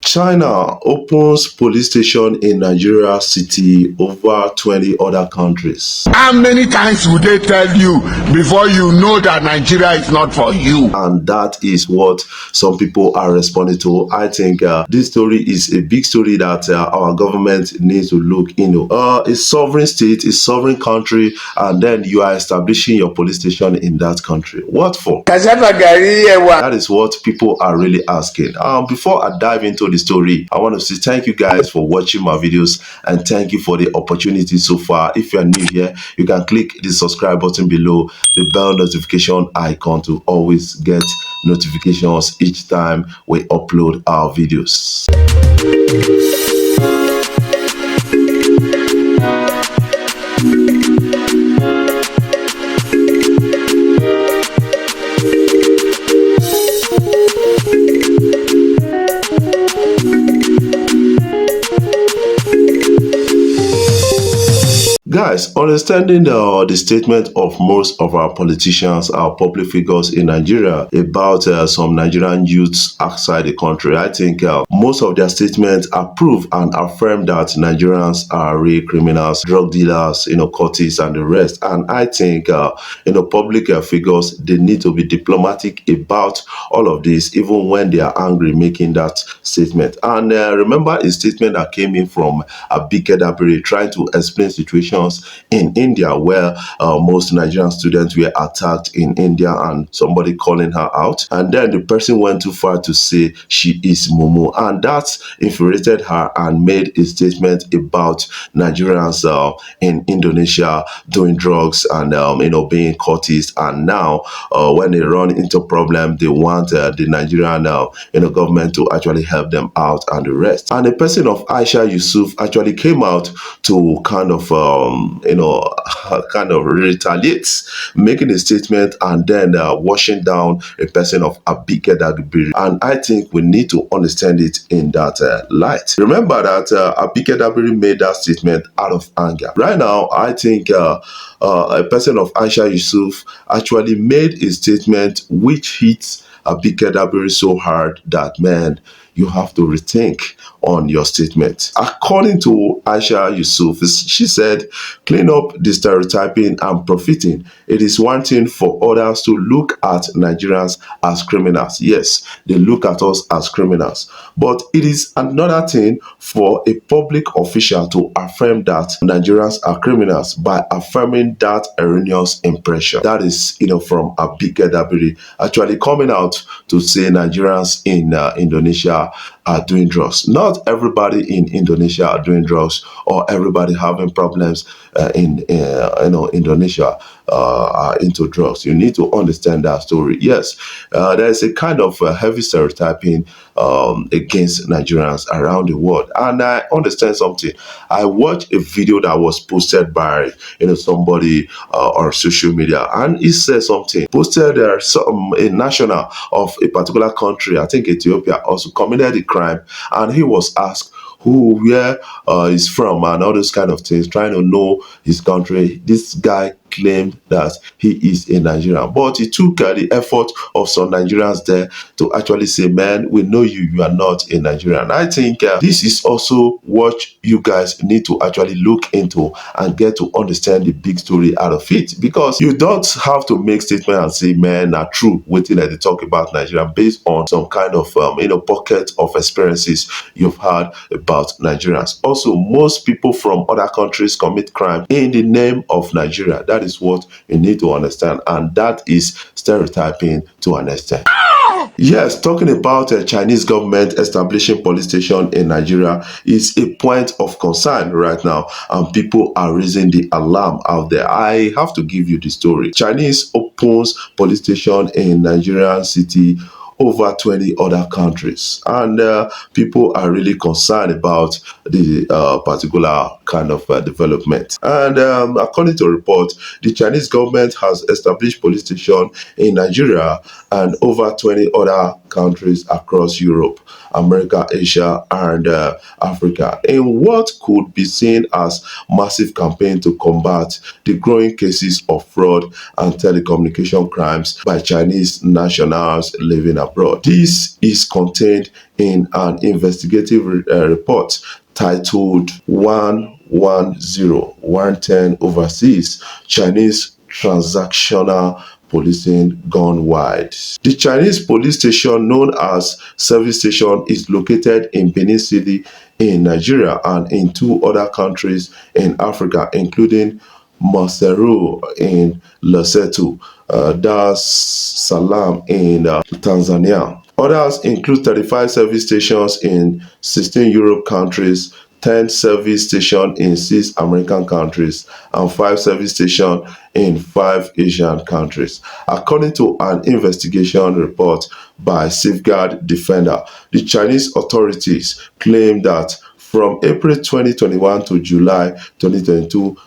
China opens police station in Nigeria city over 20 other countries. How many times would they tell you before you know that Nigeria is not for you? And that is what some people are responding to. I think this story is a big story that our government needs to look into. A sovereign state, a sovereign country, and then you are establishing your police station in that country. What for? That is what people are really asking. Before I dive into the story, I want to say thank you guys for watching my videos and thank you for the opportunity so far. If you are new here, you can click the subscribe button below, the bell notification icon to always get notifications each time we upload our videos. Guys, understanding the statement of most of our politicians, our public figures in Nigeria about some Nigerian youths outside the country, I think most of their statements approve and affirm that Nigerians are real criminals, drug dealers, cultists and the rest. And I think, public figures, they need to be diplomatic about all of this, even when they are angry making that statement. And remember a statement that came in from Abike Dabiri trying to explain situations in India where most Nigerian students were attacked in India and somebody calling her out, and then the person went too far to say she is Mumu, and that infuriated her and made a statement about Nigerians in Indonesia doing drugs and being cultists, and now when they run into problem they want the Nigerian government to actually help them out and the rest. And the person of Aisha Yusuf actually came out to kind of retaliates, making a statement and then washing down a person of Abike Dabiri. And I think we need to understand it in that light. Remember that Abike Dabiri made that statement out of anger. Right now, I think a person of Aisha Yusuf actually made a statement which hits Abike Dabiri so hard that, man, you have to rethink on your statement. According to Aisha Yusuf, she said, clean up the stereotyping and profiting. It is one thing for others to look at Nigerians as criminals. Yes, they look at us as criminals. But it is another thing for a public official to affirm that Nigerians are criminals by affirming that erroneous impression. That is, from Abike Dabiri actually coming out to say Nigerians in Indonesia are doing drugs. Not everybody in Indonesia are doing drugs, or everybody having problems in Indonesia are into drugs. You need to understand that story. Yes, there is a kind of heavy stereotyping against Nigerians around the world, and I understand something. I watched a video that was posted by somebody on social media, and he said something. Posted there a national of a particular country, I think Ethiopia, also committed a crime, and he was asked where he's from and all those kind of things, trying to know his country. This guy claimed that he is a Nigerian, but he took the effort of some Nigerians there to actually say, man, we know you are not a Nigerian. I think this is also what you guys need to actually look into and get to understand the big story out of it, because you don't have to make statements and say, man, are true waiting that they talk about Nigeria based on some kind of pocket of experiences you've had about Nigerians. Also, most people from other countries commit crime in the name of Nigeria. That is what you need to understand, and that is stereotyping to an extent. Yes, talking about a Chinese government establishing police station in Nigeria is a point of concern right now, and people are raising the alarm out there. I have to give you the story. Chinese opens police station in Nigerian city over 20 other countries, and people are really concerned about the particular kind of development. And according to a report, the Chinese government has established police station in Nigeria and over 20 other countries across Europe, America, Asia, and Africa in what could be seen as massive campaign to combat the growing cases of fraud and telecommunication crimes by Chinese nationals living abroad. This is contained in an investigative report titled 110 Overseas Chinese Transactional Policing Gone Wide. The Chinese police station known as Service Station is located in Benin City in Nigeria and in 2 other countries in Africa, including Maseru in Lesotho, Dar es Salaam in Tanzania. Others include 35 service stations in 16 Europe countries, 10 service stations in 6 American countries, and 5 service stations in 5 Asian countries. According to an investigation report by Safeguard Defender, the Chinese authorities claim that from April 2021 to July 2022,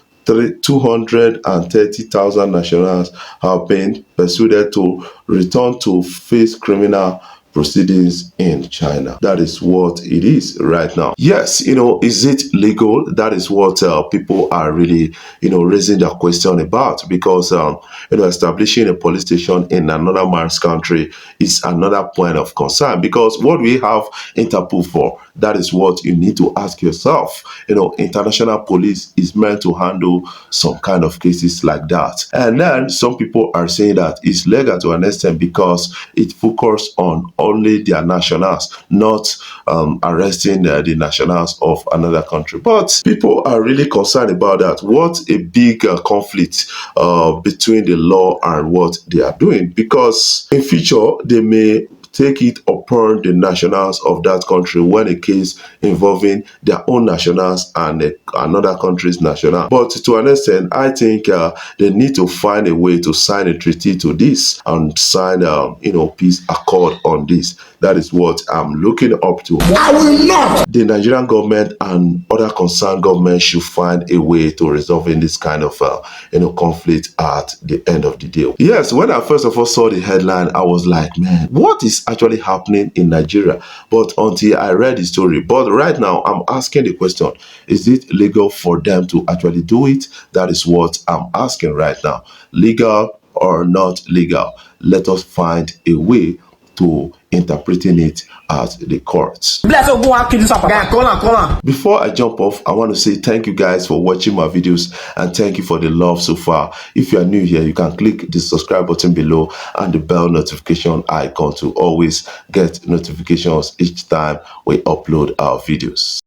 230,000 nationals have been persuaded to return to face criminal proceedings in China. That is what it is right now. Yes, is it legal? That is what people are really, raising their question about, because, establishing a police station in another man's country is another point of concern, because what we have Interpol for, that is what you need to ask yourself. International police is meant to handle some kind of cases like that. And then some people are saying that it's legal to an extent because it focuses on only their nationals, not arresting the nationals of another country. But people are really concerned about that. What a big conflict between the law and what they are doing, because in future they may take it upon the nationals of that country when a case involving their own nationals and another country's national. But to an extent, I think they need to find a way to sign a treaty to this and sign peace accord on this. That is what I'm looking up to. I will not. The Nigerian government and other concerned governments should find a way to resolving this kind of conflict at the end of the day. Yes, when I first of all saw the headline, I was like, man, what is actually happening in Nigeria? But until I read the story. But right now, I'm asking the question, is it legal for them to actually do it? That is what I'm asking right now. Legal or not legal? Let us find a way to interpreting it at the courts. Before I jump off, I want to say thank you guys for watching my videos and thank you for the love so far. If you are new here, you can click the subscribe button below and the bell notification icon to always get notifications each time we upload our videos.